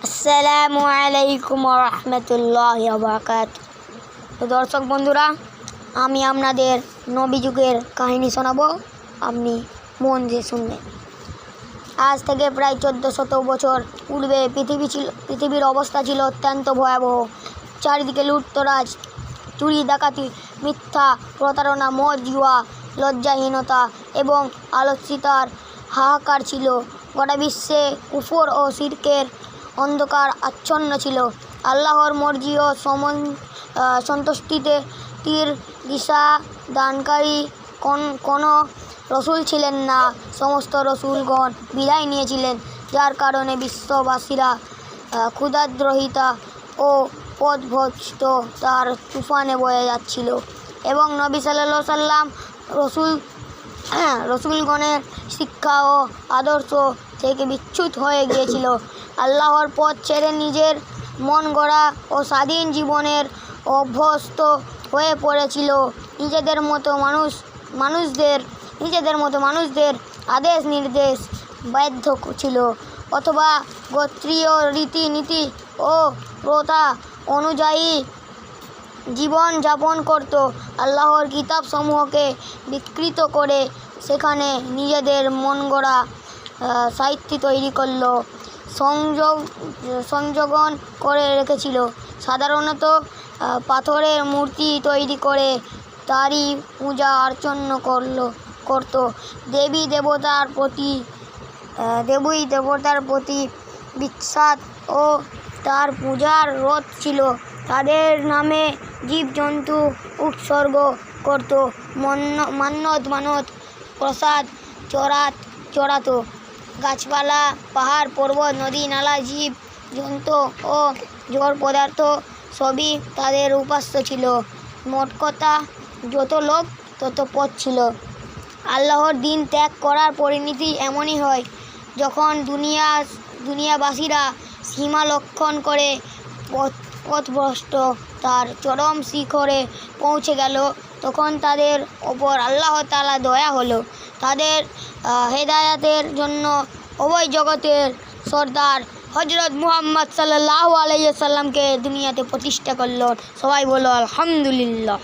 আসসালামু আলাইকুম রহমতুল্লাহি ওয়া বারাকাতুহু। তো দর্শক বন্ধুরা, আমি আপনাদের নবী যুগের কাহিনী শোনাবো, আপনি মন দিয়ে শুনবেন। আজ থেকে প্রায় 1400 বছর পূর্বে পৃথিবীর অবস্থা ছিল অত্যন্ত ভয়াবহ। চারিদিকে লুটতরাজ, চুরি ডাকাতি, মিথ্যা প্রতারণা, মদ জুয়া, লজ্জাহীনতা এবং আলস্যতার হাহাকার ছিল। গোটা বিশ্বে কুফর ও শিরকের অন্ধকার আচ্ছন্ন ছিল। আল্লাহর মর্জি ও সন্তুষ্টিতে তীর দিশা দানকারী কোনো রসুল ছিলেন না। সমস্ত রসুলগণ বিদায় নিয়েছিলেন, যার কারণে বিশ্ববাসীরা ক্ষুধাদ্রহিতা ও পথভ্রষ্ট তার তুফানে বয়ে যাচ্ছিল এবং নবী সাল্লাল্লাহু আলাইহি সাল্লাম রসুলগণের শিক্ষা ও আদর্শ থেকে বিচ্যুত হয়ে গিয়েছিল। আল্লাহর পথ ছেড়ে নিজের মন গড়া ও স্বাধীন জীবনের অভ্যস্ত হয়ে পড়েছিল। নিজেদের মতো মানুষদের আদেশ নির্দেশ বাধ্য ছিল, অথবা গোত্রীয় রীতিনীতি ও প্রথা অনুযায়ী জীবন যাপন করত। আল্লাহর কিতাবসমূহকে বিকৃত করে সেখানে নিজেদের মন গড়া সাহিত্য তৈরি করল, সংযোজন করে রেখেছিল। সাধারণত পাথরের মূর্তি তৈরি করে তারই পূজা অর্চনা করত। দেবী দেবতার প্রতি বিশ্বাস ও তার পূজার রত ছিল। তাদের নামে জীবজন্তু উৎসর্গ করত, মানত প্রসাদ চড়াত। গাছপালা, পাহাড় পর্বত, নদী নালা, জীব জন্তু ও জড় পদার্থ সবই তাদের উপাস্য ছিল। মোট কথা, যত লোক তত পথ ছিল। আল্লাহর দিন ত্যাগ করার পরিণতি এমনই হয়। যখন দুনিয়াবাসীরা সীমা লঙ্ঘন করে পথভ্রষ্ট তার চরম শিখরে পৌঁছে গেল, তখন তাদের ওপর আল্লাহ তাআলা দয়া হলো। তাদের হেদায়াতের জন্য উভয় জগতের সরদার হযরত মুহাম্মদ সাল্লাল্লাহু আলাইহি ওয়াসাল্লামকে দুনিয়াতে প্রতিষ্ঠা করল। সবাই বলো আলহামদুলিল্লাহ।